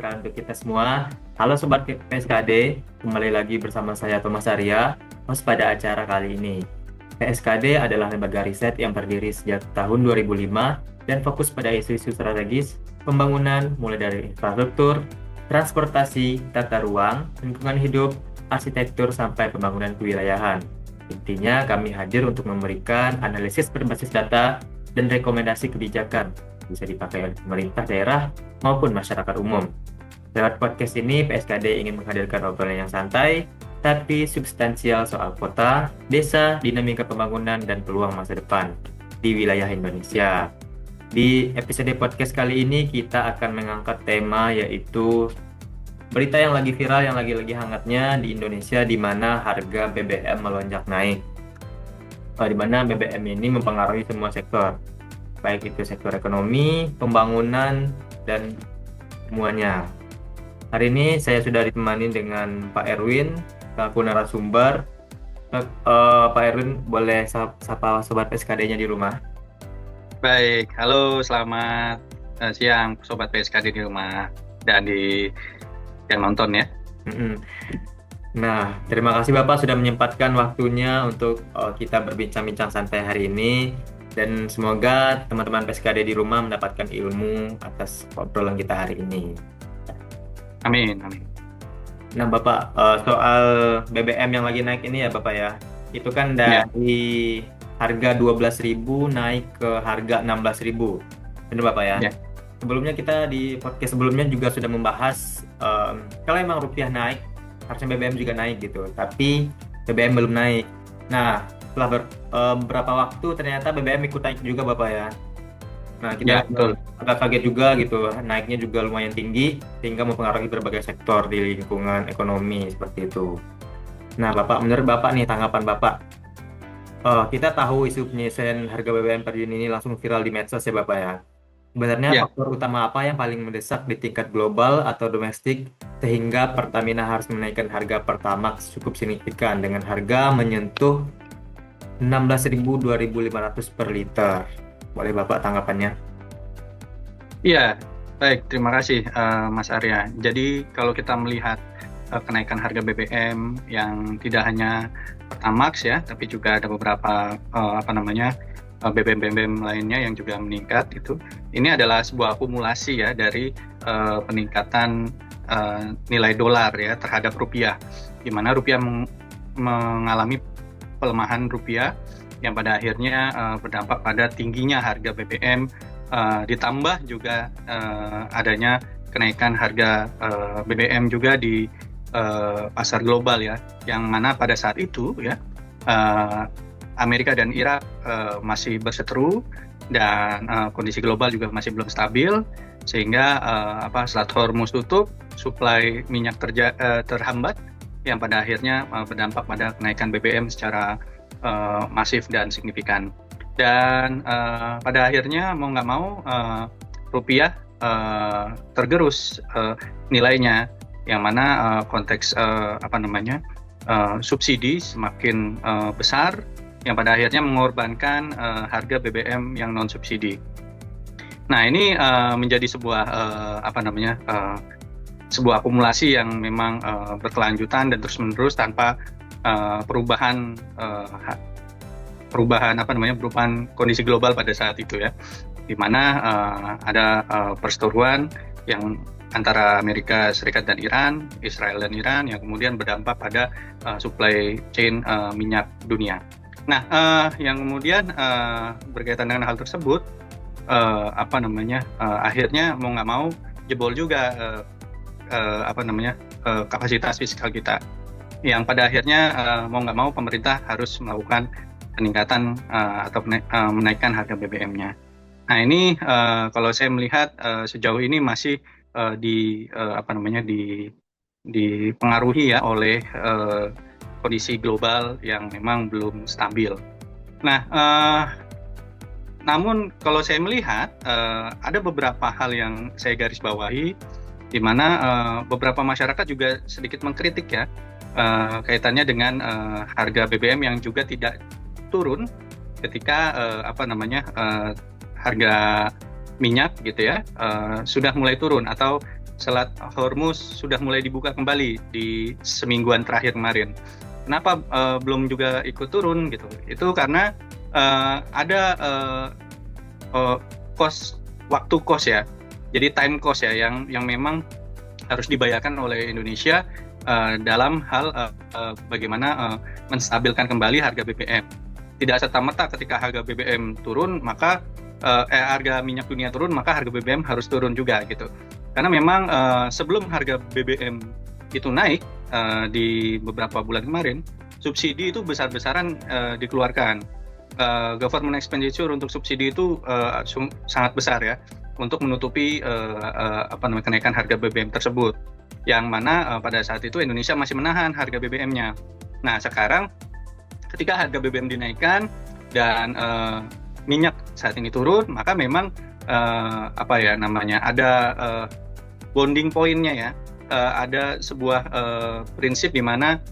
sejahtera untuk kita semua. Halo Sobat PSKD, kembali lagi bersama saya Thomas Arya, host pada acara kali ini. PSKD adalah lembaga riset yang berdiri sejak tahun 2005 dan fokus pada isu-isu strategis pembangunan mulai dari infrastruktur, transportasi, tata ruang, lingkungan hidup, arsitektur, sampai pembangunan kewilayahan. Intinya kami hadir untuk memberikan analisis berbasis data dan rekomendasi kebijakan bisa dipakai oleh pemerintah daerah maupun masyarakat umum. Lewat podcast ini, PSKD ingin menghadirkan obrolan yang santai, tapi substansial soal kota, desa, dinamika pembangunan, dan peluang masa depan di wilayah Indonesia. Di episode podcast kali ini, kita akan mengangkat tema yaitu berita yang lagi viral, yang lagi hangatnya di Indonesia, di mana harga BBM melonjak naik. Di mana BBM ini mempengaruhi semua sektor, baik itu sektor ekonomi, pembangunan, dan semuanya. Hari ini saya sudah ditemani dengan Pak Erwin, selaku narasumber. Pak Erwin, boleh sapa Sobat PSKD-nya di rumah? Baik, halo, selamat siang Sobat PSKD di rumah dan di yang nonton ya. Nah, terima kasih Bapak sudah menyempatkan waktunya untuk kita berbincang-bincang santai hari ini. Dan semoga teman-teman PSKD di rumah mendapatkan ilmu atas obrolan kita hari ini. Amin, amin. Nah Bapak, soal BBM yang lagi naik ini ya Bapak ya, itu kan dari harga 12.000 naik ke harga 16.000, benar Bapak ya? Ya. Sebelumnya kita di podcast sebelumnya juga sudah membahas kalau emang rupiah naik, harusnya BBM juga naik gitu, tapi BBM belum naik. Nah, setelah beberapa waktu ternyata BBM ikut naik juga Bapak ya. Nah, kita agak kaget juga gitu, naiknya juga lumayan tinggi sehingga mempengaruhi berbagai sektor di lingkungan ekonomi seperti itu. Nah, Bapak, menurut Bapak nih, tanggapan Bapak, kita tahu isu penyesuaian harga BBM per Juni ini langsung viral di medsos ya Bapak ya. Sebenarnya faktor utama apa yang paling mendesak di tingkat global atau domestik sehingga Pertamina harus menaikkan harga Pertamax cukup signifikan dengan harga menyentuh 16.000-2.500 per liter. Boleh Bapak tanggapannya? Iya, baik, terima kasih Mas Arya. Jadi kalau kita melihat kenaikan harga BBM yang tidak hanya Pertamax ya, tapi juga ada beberapa BBM lainnya yang juga meningkat itu. Ini adalah sebuah akumulasi ya dari peningkatan nilai dolar ya terhadap rupiah, di mana rupiah mengalami pelemahan rupiah yang pada akhirnya berdampak pada tingginya harga BBM, ditambah juga adanya kenaikan harga BBM juga di pasar global ya, yang mana pada saat itu ya Amerika dan Irak masih berseteru dan kondisi global juga masih belum stabil, sehingga Selat Hormuz tutup, suplai minyak terhambat, yang pada akhirnya berdampak pada kenaikan BBM secara masif dan signifikan. Dan pada akhirnya mau nggak mau rupiah tergerus nilainya, yang mana konteks subsidi semakin besar, yang pada akhirnya mengorbankan harga BBM yang non subsidi. Nah, ini menjadi sebuah sebuah akumulasi yang memang berkelanjutan dan terus-menerus tanpa perubahan kondisi global pada saat itu ya, di mana ada perseteruan yang antara Amerika Serikat dan Iran, Israel dan Iran, yang kemudian berdampak pada supply chain minyak dunia. Nah, yang kemudian berkaitan dengan hal tersebut, akhirnya mau nggak mau jebol juga kapasitas fiskal kita, yang pada akhirnya mau nggak mau pemerintah harus melakukan peningkatan atau menaikkan harga BBM-nya. Nah, ini kalau saya melihat sejauh ini masih dipengaruhi ya oleh kondisi global yang memang belum stabil. Nah, namun kalau saya melihat ada beberapa hal yang saya garis bawahi, di mana beberapa masyarakat juga sedikit mengkritik ya kaitannya dengan harga BBM yang juga tidak turun ketika harga minyak gitu ya sudah mulai turun atau Selat Hormuz sudah mulai dibuka kembali di semingguan terakhir kemarin. Kenapa belum juga ikut turun gitu? Itu karena ada waktu cost ya. Jadi time cost ya yang memang harus dibayarkan oleh Indonesia dalam hal bagaimana menstabilkan kembali harga BBM. Tidak serta-merta ketika harga BBM turun maka harga minyak dunia turun maka harga BBM harus turun juga gitu. Karena memang sebelum harga BBM itu naik di beberapa bulan kemarin, subsidi itu besar-besaran dikeluarkan. Government expenditure untuk subsidi itu sangat besar ya untuk menutupi kenaikan harga BBM tersebut. Yang mana pada saat itu Indonesia masih menahan harga BBM-nya. Nah sekarang ketika harga BBM dinaikkan dan minyak saat ini turun, maka memang ada bonding point-nya ya, ada sebuah prinsip di mana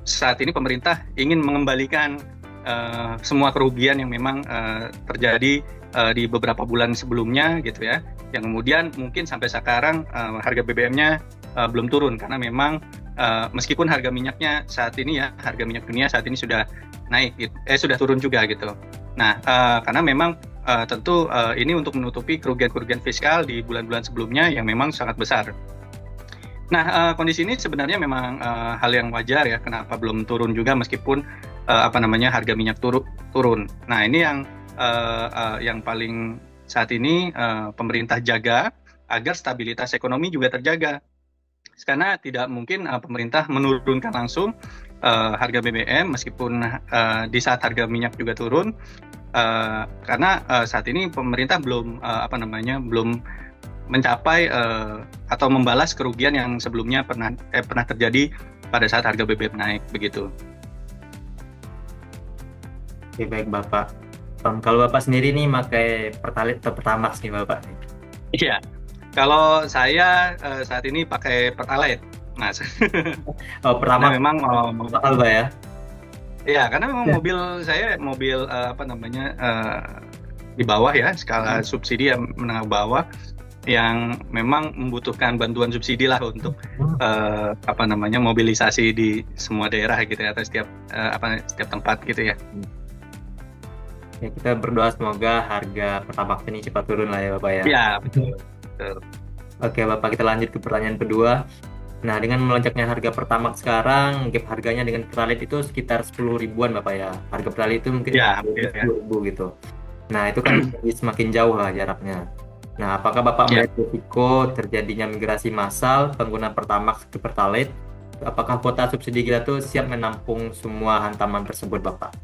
saat ini pemerintah ingin mengembalikan semua kerugian yang memang terjadi di beberapa bulan sebelumnya gitu ya, yang kemudian mungkin sampai sekarang harga BBM-nya belum turun karena memang meskipun harga minyaknya saat ini ya, harga minyak dunia saat ini sudah naik sudah turun juga gitu. Nah karena memang tentu ini untuk menutupi kerugian-kerugian fiskal di bulan-bulan sebelumnya yang memang sangat besar. Nah kondisi ini sebenarnya memang hal yang wajar ya, kenapa belum turun juga meskipun harga minyak turun. Nah ini yang paling saat ini pemerintah jaga agar stabilitas ekonomi juga terjaga. Karena tidak mungkin pemerintah menurunkan langsung harga BBM meskipun di saat harga minyak juga turun, karena saat ini pemerintah belum mencapai atau membalas kerugian yang sebelumnya pernah terjadi pada saat harga BBM naik begitu. Oke, baik Bapak. Kalau Bapak sendiri nih pakai Pertalite atau Pertamax nih Bapak? Iya, kalau saya saat ini pakai Pertalite. Nah, Pertamax memang mahal Pak ya? Iya, karena memang mobil saya di bawah ya, skala subsidi yang menengah bawah, yang memang membutuhkan bantuan subsidi lah untuk mobilisasi di semua daerah gitu ya, atau setiap tempat gitu ya. Ya, kita berdoa semoga harga Pertamax ini cepat turun lah ya Bapak ya. Iya, betul. Oke Bapak, kita lanjut ke pertanyaan kedua. Nah, dengan melonjaknya harga Pertamax sekarang, gap harganya dengan Pertalite itu sekitar 10 ribuan Bapak ya. Harga Pertalite itu mungkin 10 ribu gitu. Nah, itu kan semakin jauh lah jaraknya. Nah, apakah Bapak melihat risiko terjadinya migrasi massal pengguna Pertamax ke Pertalite? Apakah kuota subsidi kita tuh siap menampung semua hantaman tersebut Bapak?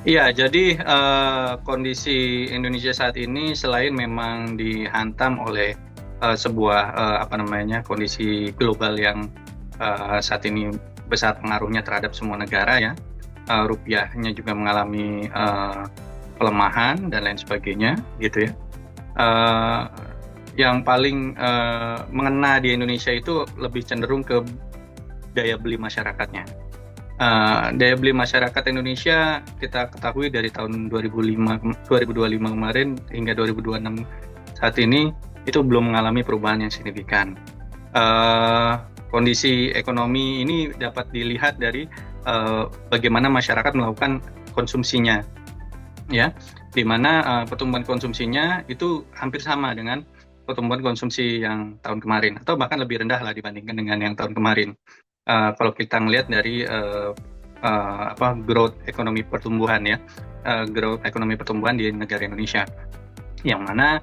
Iya, jadi kondisi Indonesia saat ini selain memang dihantam oleh sebuah kondisi global yang saat ini besar pengaruhnya terhadap semua negara ya, rupiahnya juga mengalami pelemahan dan lain sebagainya gitu ya. Yang paling mengena di Indonesia itu lebih cenderung ke daya beli masyarakatnya. Daya beli masyarakat Indonesia kita ketahui dari tahun 2025 kemarin hingga 2026 saat ini itu belum mengalami perubahan yang signifikan. Kondisi ekonomi ini dapat dilihat dari bagaimana masyarakat melakukan konsumsinya, ya, di mana pertumbuhan konsumsinya itu hampir sama dengan pertumbuhan konsumsi yang tahun kemarin atau bahkan lebih rendah lah dibandingkan dengan yang tahun kemarin. Kalau kita melihat dari growth ekonomi pertumbuhan ya, growth ekonomi pertumbuhan di negara Indonesia, yang mana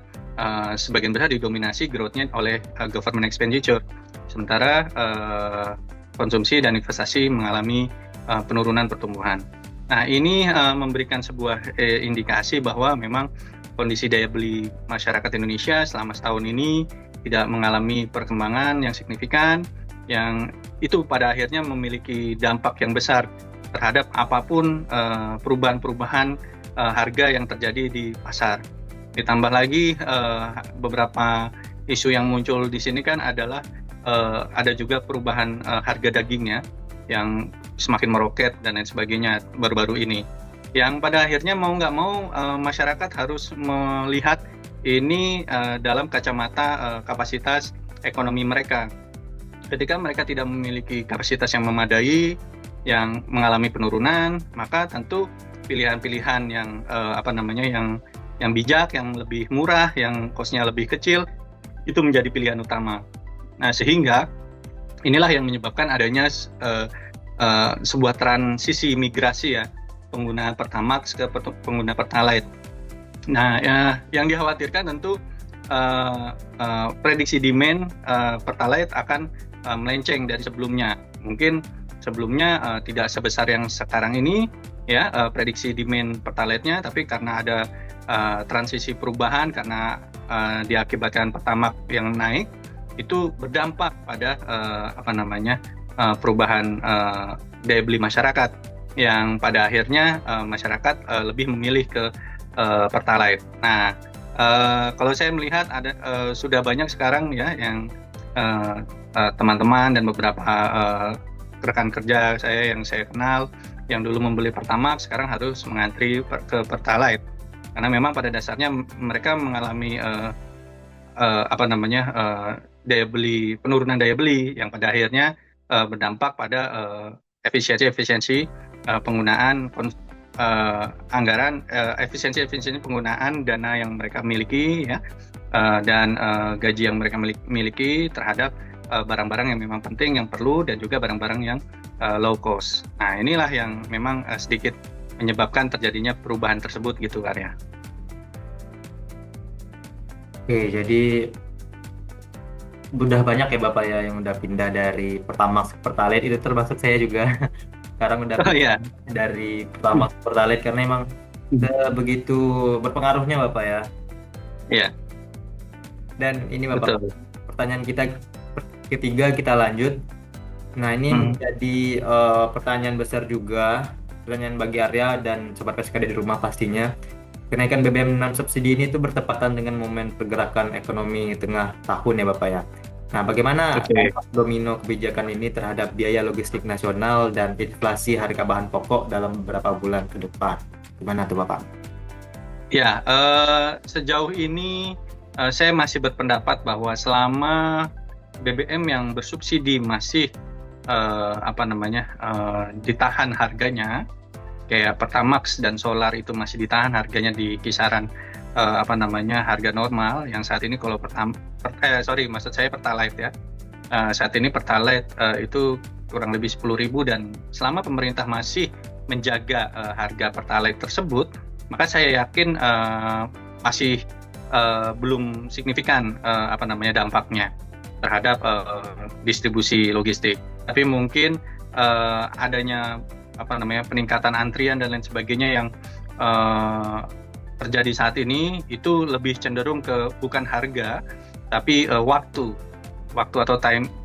sebagian besar didominasi growth-nya oleh government expenditure, sementara konsumsi dan investasi mengalami penurunan pertumbuhan. Nah ini memberikan sebuah indikasi bahwa memang kondisi daya beli masyarakat Indonesia selama setahun ini tidak mengalami perkembangan yang signifikan, yang itu pada akhirnya memiliki dampak yang besar terhadap apapun perubahan-perubahan harga yang terjadi di pasar. Ditambah lagi beberapa isu yang muncul di sini kan adalah ada juga perubahan harga dagingnya yang semakin meroket dan lain sebagainya baru-baru ini, yang pada akhirnya mau nggak mau masyarakat harus melihat ini dalam kacamata kapasitas ekonomi mereka. Ketika mereka tidak memiliki kapasitas yang memadai, yang mengalami penurunan, maka tentu pilihan-pilihan yang yang bijak, yang lebih murah, yang cost-nya lebih kecil, itu menjadi pilihan utama. Nah, sehingga inilah yang menyebabkan adanya sebuah transisi migrasi ya, pengguna Pertamax ke pengguna Pertalite. Nah, yang dikhawatirkan tentu prediksi demand Pertalite akan melenceng dari sebelumnya. Mungkin sebelumnya tidak sebesar yang sekarang ini ya, prediksi demand Pertalite-nya, tapi karena ada transisi perubahan, karena diakibatkan Pertamax yang naik, itu berdampak pada perubahan daya beli masyarakat, yang pada akhirnya masyarakat lebih memilih ke Pertalite. Nah, kalau saya melihat ada sudah banyak sekarang ya yang teman-teman dan beberapa rekan kerja saya yang saya kenal yang dulu membeli Pertamax sekarang harus mengantri ke Pertalite, karena memang pada dasarnya mereka mengalami penurunan daya beli yang pada akhirnya berdampak pada efisiensi penggunaan anggaran, efisiensi penggunaan dana yang mereka miliki ya, dan gaji yang mereka miliki terhadap barang-barang yang memang penting, yang perlu, dan juga barang-barang yang low cost. Nah, inilah yang memang sedikit menyebabkan terjadinya perubahan tersebut gitu, Arya. Oke, jadi udah banyak ya Bapak ya yang udah pindah dari Pertamax ke Pertalite, itu termasuk saya juga. Sekarang udah pindah dari Pertamax ke Pertalite karena emang begitu berpengaruhnya Bapak ya. Iya. Dan ini Bapak, pertanyaan kita ketiga kita lanjut. Nah, ini menjadi pertanyaan besar juga, pertanyaan bagi Arya dan Sobat PSKD di rumah pastinya. Kenaikan BBM non subsidi ini tuh bertepatan dengan momen pergerakan ekonomi tengah tahun ya Bapak ya. Nah, bagaimana domino kebijakan ini terhadap biaya logistik nasional dan inflasi harga bahan pokok dalam beberapa bulan ke depan? Gimana tuh Bapak? Ya, sejauh ini saya masih berpendapat bahwa selama BBM yang bersubsidi masih ditahan harganya, kayak Pertamax dan solar itu masih ditahan harganya di kisaran harga normal, yang saat ini kalau maksud saya Pertalite ya. Saat ini Pertalite itu kurang lebih 10.000, dan selama pemerintah masih menjaga harga Pertalite tersebut, maka saya yakin masih belum signifikan dampaknya terhadap distribusi logistik. Tapi mungkin adanya peningkatan antrian dan lain sebagainya yang terjadi saat ini itu lebih cenderung ke bukan harga, tapi waktu atau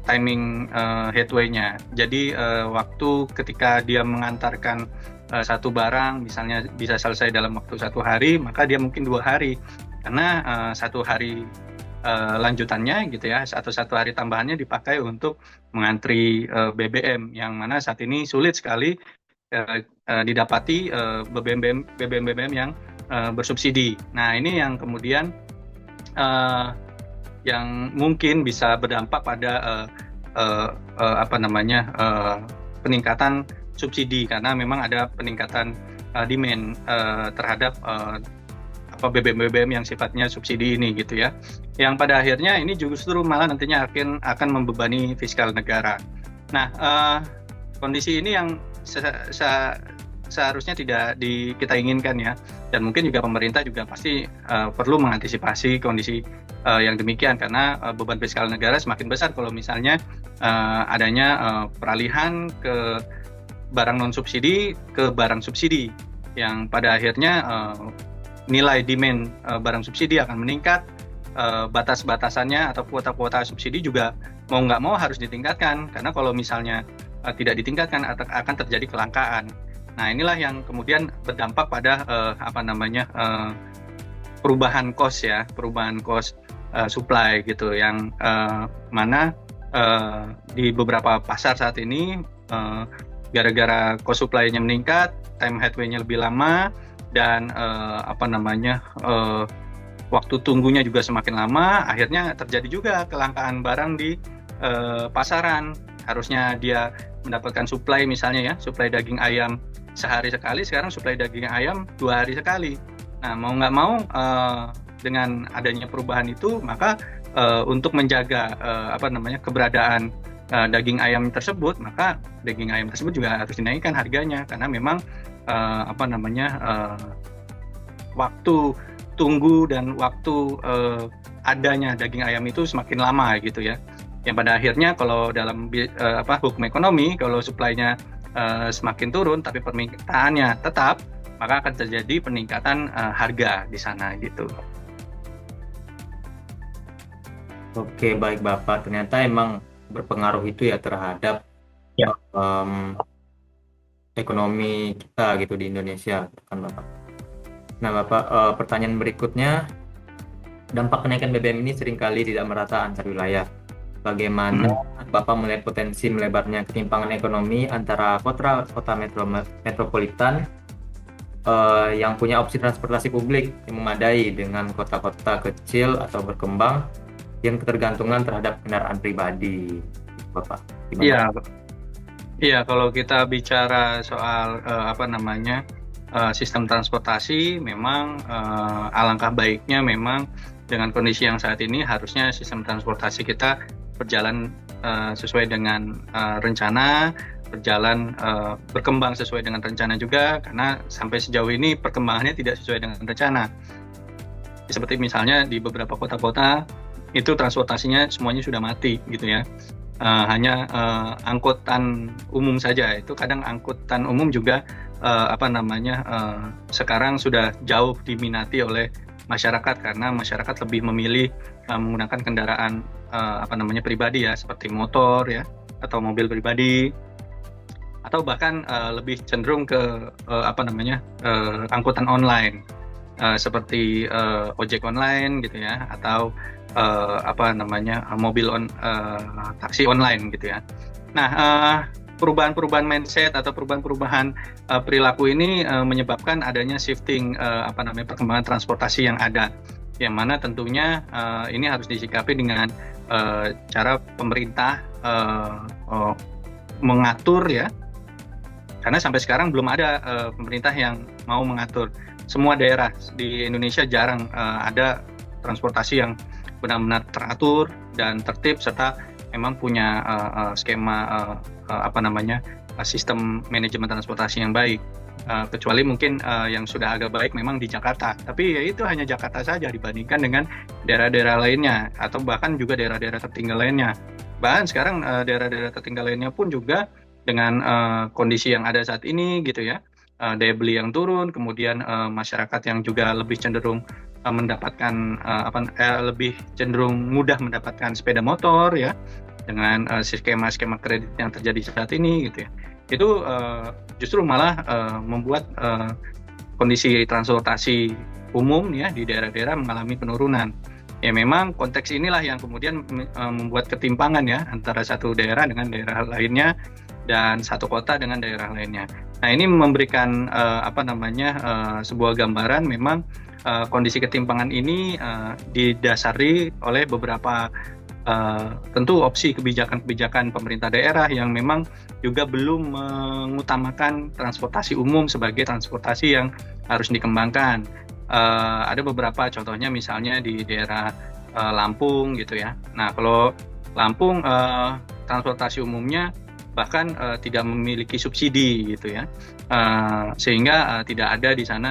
timing headway-nya. Jadi waktu ketika dia mengantarkan satu barang misalnya bisa selesai dalam waktu 1 hari, maka dia mungkin 2 hari, karena 1 hari lanjutannya gitu ya, atau 1 hari tambahannya dipakai untuk mengantri BBM, yang mana saat ini sulit sekali didapati BBM yang bersubsidi. Nah, ini yang kemudian yang mungkin bisa berdampak pada peningkatan subsidi, karena memang ada peningkatan demand terhadap BBM yang sifatnya subsidi ini gitu ya, yang pada akhirnya ini justru malah nantinya akan membebani fiskal negara. Nah, kondisi ini yang seharusnya tidak kita inginkan ya, dan mungkin juga pemerintah juga pasti perlu mengantisipasi kondisi yang demikian, karena beban fiskal negara semakin besar kalau misalnya adanya peralihan ke barang non subsidi ke barang subsidi, yang pada akhirnya nilai demand barang subsidi akan meningkat, batas-batasannya atau kuota-kuota subsidi juga mau nggak mau harus ditingkatkan, karena kalau misalnya tidak ditingkatkan akan terjadi kelangkaan. Nah, inilah yang kemudian berdampak pada perubahan cost supply gitu, yang mana di beberapa pasar saat ini gara-gara cost supply-nya meningkat, time headway-nya lebih lama, dan waktu tunggunya juga semakin lama, akhirnya terjadi juga kelangkaan barang di pasaran. Harusnya dia mendapatkan suplai, misalnya ya, suplai daging ayam sehari sekali, sekarang suplai daging ayam 2 hari sekali. Nah, mau nggak mau dengan adanya perubahan itu, maka untuk menjaga keberadaan daging ayam tersebut, maka daging ayam tersebut juga harus dinaikkan harganya, karena memang waktu tunggu dan waktu adanya daging ayam itu semakin lama gitu ya. Yang pada akhirnya kalau dalam hukum ekonomi, kalau suplainya semakin turun tapi permintaannya tetap, maka akan terjadi peningkatan harga di sana gitu. Oke, baik Bapak. Ternyata emang berpengaruh itu ya terhadap Ya. ekonomi kita gitu di Indonesia, kan Bapak. Nah, Bapak, pertanyaan berikutnya, dampak kenaikan BBM ini seringkali tidak merata antar wilayah. Bagaimana Bapak melihat potensi melebarnya ketimpangan ekonomi antara kota metropolitan yang punya opsi transportasi publik yang memadai dengan kota-kota kecil atau berkembang yang ketergantungan terhadap kendaraan pribadi, Bapak? Iya, iya. Kalau kita bicara soal sistem transportasi, memang alangkah baiknya memang dengan kondisi yang saat ini harusnya sistem transportasi kita berjalan sesuai dengan rencana, berkembang sesuai dengan rencana juga, karena sampai sejauh ini perkembangannya tidak sesuai dengan rencana. Seperti misalnya di beberapa kota-kota itu transportasinya semuanya sudah mati gitu ya. Hanya angkutan umum saja. Itu kadang angkutan umum juga sekarang sudah jauh diminati oleh masyarakat, karena masyarakat lebih memilih menggunakan kendaraan pribadi ya, seperti motor ya, atau mobil pribadi, atau bahkan lebih cenderung ke angkutan online seperti ojek online gitu ya, atau taksi online gitu ya. Nah, perubahan-perubahan mindset atau perubahan-perubahan perilaku ini menyebabkan adanya shifting perkembangan transportasi yang ada, yang mana tentunya ini harus disikapi dengan cara pemerintah mengatur ya, karena sampai sekarang belum ada pemerintah yang mau mengatur. Semua daerah di Indonesia jarang ada transportasi yang benar-benar teratur dan tertib, serta memang punya skema sistem manajemen transportasi yang baik. Kecuali mungkin yang sudah agak baik memang di Jakarta, tapi ya itu hanya Jakarta saja dibandingkan dengan daerah-daerah lainnya, atau bahkan juga daerah-daerah tertinggal lainnya. Bahkan sekarang daerah-daerah tertinggal lainnya pun juga dengan kondisi yang ada saat ini gitu ya, daya beli yang turun, kemudian masyarakat yang juga lebih cenderung mendapatkan lebih cenderung mudah mendapatkan sepeda motor ya, dengan skema-skema kredit yang terjadi saat ini gitu ya. Itu justru malah membuat kondisi transportasi umum ya di daerah-daerah mengalami penurunan. Ya memang konteks inilah yang kemudian membuat ketimpangan ya antara satu daerah dengan daerah lainnya, dan satu kota dengan daerah lainnya. Nah, ini memberikan sebuah gambaran memang kondisi ketimpangan ini didasari oleh beberapa tentu opsi kebijakan-kebijakan pemerintah daerah yang memang juga belum mengutamakan transportasi umum sebagai transportasi yang harus dikembangkan. Ada beberapa contohnya, misalnya di daerah Lampung gitu ya. Nah, kalau Lampung transportasi umumnya bahkan tidak memiliki subsidi gitu ya, sehingga tidak ada di sana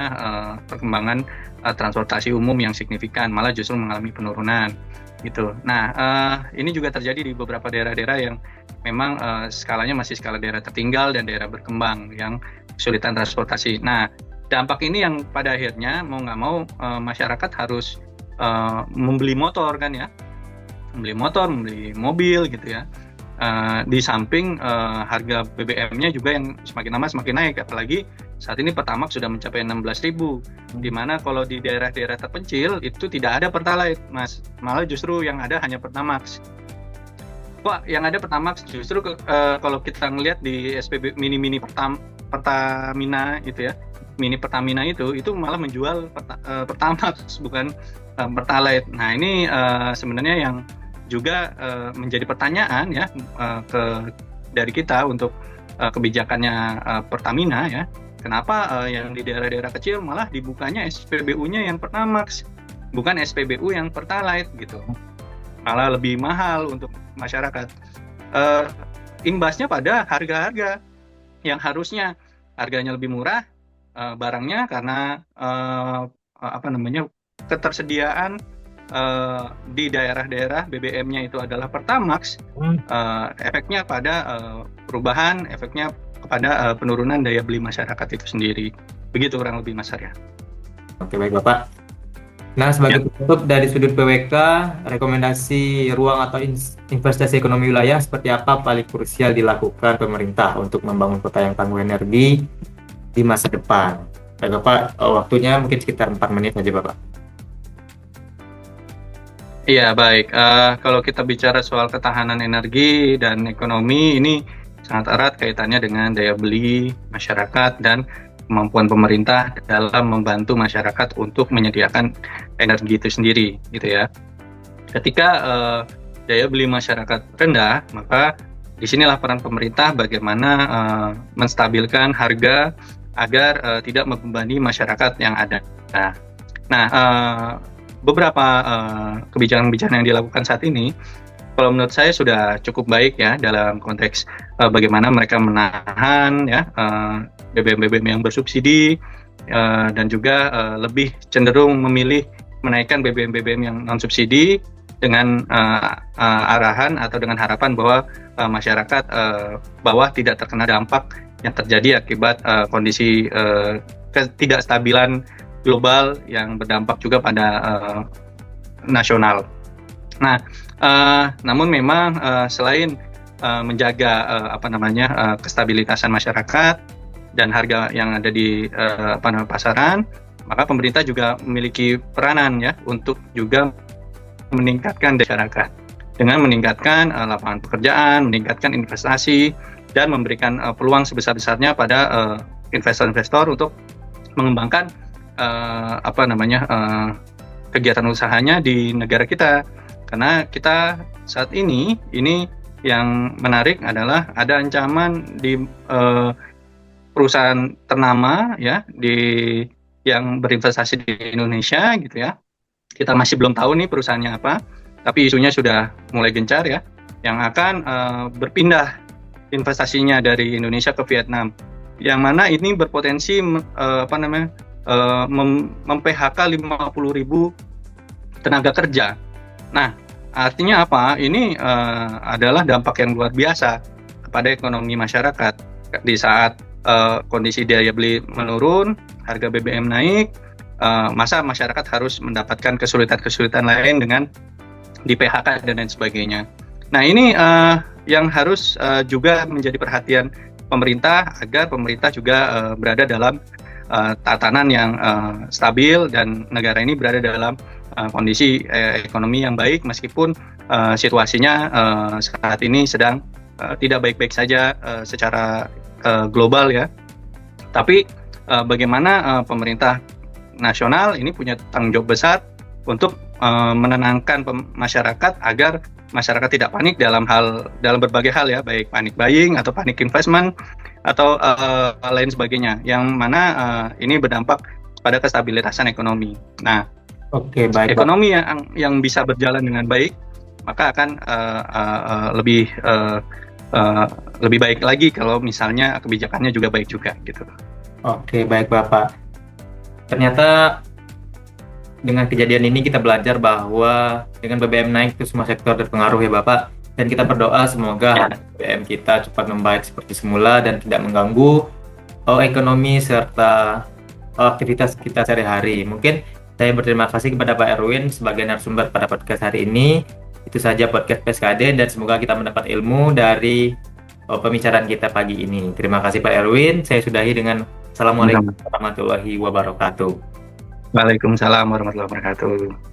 perkembangan transportasi umum yang signifikan, malah justru mengalami penurunan gitu. Nah, ini juga terjadi di beberapa daerah-daerah yang memang skalanya masih skala daerah tertinggal dan daerah berkembang yang kesulitan transportasi. Nah, dampak ini yang pada akhirnya mau nggak mau masyarakat harus membeli motor kan ya, membeli motor, membeli mobil gitu ya. Di samping harga BBM-nya juga yang semakin lama semakin naik, apalagi saat ini Pertamax sudah mencapai 16.000, di mana kalau di daerah-daerah terpencil itu tidak ada Pertalite, Mas. Malah justru yang ada hanya Pertamax. Kok yang ada Pertamax? Justru kalau kita ngelihat di SPB mini Pertamina gitu ya, mini Pertamina itu malah menjual Pertamax, bukan Pertalite. Nah, ini sebenarnya yang juga menjadi pertanyaan ya dari kita untuk kebijakannya Pertamina ya. Kenapa yang di daerah-daerah kecil malah dibukanya SPBU-nya yang Pertamax, bukan SPBU yang Pertalite gitu. Malah lebih mahal untuk masyarakat. Imbasnya pada harga-harga yang harusnya harganya lebih murah, barangnya karena ketersediaan di daerah-daerah BBM-nya itu adalah Pertamax, efeknya pada perubahan, efeknya kepada penurunan daya beli masyarakat itu sendiri. Begitu kurang lebih Mas Arya. Oke, baik Bapak. Nah, sebagai penutup dari sudut PWK, rekomendasi ruang atau investasi ekonomi wilayah seperti apa paling krusial dilakukan pemerintah untuk membangun kota yang tangguh energi di masa depan? Baik Bapak, waktunya mungkin sekitar 4 menit saja Bapak. Iya, baik. Kalau kita bicara soal ketahanan energi dan ekonomi, ini sangat erat kaitannya dengan daya beli masyarakat dan kemampuan pemerintah dalam membantu masyarakat untuk menyediakan energi itu sendiri, gitu ya. Ketika daya beli masyarakat rendah, maka disinilah peran pemerintah bagaimana menstabilkan harga agar tidak membebani masyarakat yang ada. Nah, beberapa kebijakan-kebijakan yang dilakukan saat ini, kalau menurut saya sudah cukup baik ya dalam konteks bagaimana mereka menahan ya BBM-BBM yang bersubsidi dan juga lebih cenderung memilih menaikkan BBM-BBM yang non subsidi dengan arahan atau dengan harapan bahwa masyarakat bawah tidak terkena dampak yang terjadi akibat kondisi ketidakstabilan global yang berdampak juga pada nasional. Nah, namun memang selain menjaga kestabilitasan masyarakat dan harga yang ada di pasaran, maka pemerintah juga memiliki peranan ya untuk juga meningkatkan masyarakat dengan meningkatkan lapangan pekerjaan, meningkatkan investasi dan memberikan peluang sebesar-besarnya pada investor-investor untuk mengembangkan kegiatan usahanya di negara kita. Karena kita saat ini yang menarik adalah ada ancaman di perusahaan ternama ya yang berinvestasi di Indonesia gitu ya. Kita masih belum tahu nih perusahaannya apa, tapi isunya sudah mulai gencar ya, yang akan berpindah investasinya dari Indonesia ke Vietnam. Yang mana ini berpotensi mem-PHK 50.000 tenaga kerja. Nah, artinya apa? Ini adalah dampak yang luar biasa kepada ekonomi masyarakat. Di saat kondisi daya beli menurun, harga BBM naik, masa masyarakat harus mendapatkan kesulitan-kesulitan lain dengan di PHK dan lain sebagainya. Nah, ini yang harus juga menjadi perhatian pemerintah agar pemerintah juga berada dalam tatanan yang stabil dan negara ini berada dalam kondisi ekonomi yang baik meskipun situasinya saat ini sedang tidak baik-baik saja secara global ya. Tapi bagaimana pemerintah nasional ini punya tanggung jawab besar untuk menenangkan masyarakat agar masyarakat tidak panik dalam berbagai hal ya, baik panik buying atau panik investment atau lain sebagainya, yang mana ini berdampak pada kestabilitasan ekonomi. Nah, baik, ekonomi yang bisa berjalan dengan baik, maka akan lebih baik lagi kalau misalnya kebijakannya juga baik juga gitu. Oke, baik Bapak. Ternyata dengan kejadian ini kita belajar bahwa dengan BBM naik itu semua sektor terpengaruh ya Bapak. Dan kita berdoa semoga BBM kita cepat membaik seperti semula dan tidak mengganggu ekonomi serta aktivitas kita sehari-hari. Mungkin saya berterima kasih kepada Pak Erwin sebagai narasumber pada podcast hari ini. Itu saja podcast PSKD dan semoga kita mendapat ilmu dari pembicaraan kita pagi ini. Terima kasih Pak Erwin. Saya sudahi dengan Assalamualaikum warahmatullahi wabarakatuh. Waalaikumsalam warahmatullahi wabarakatuh.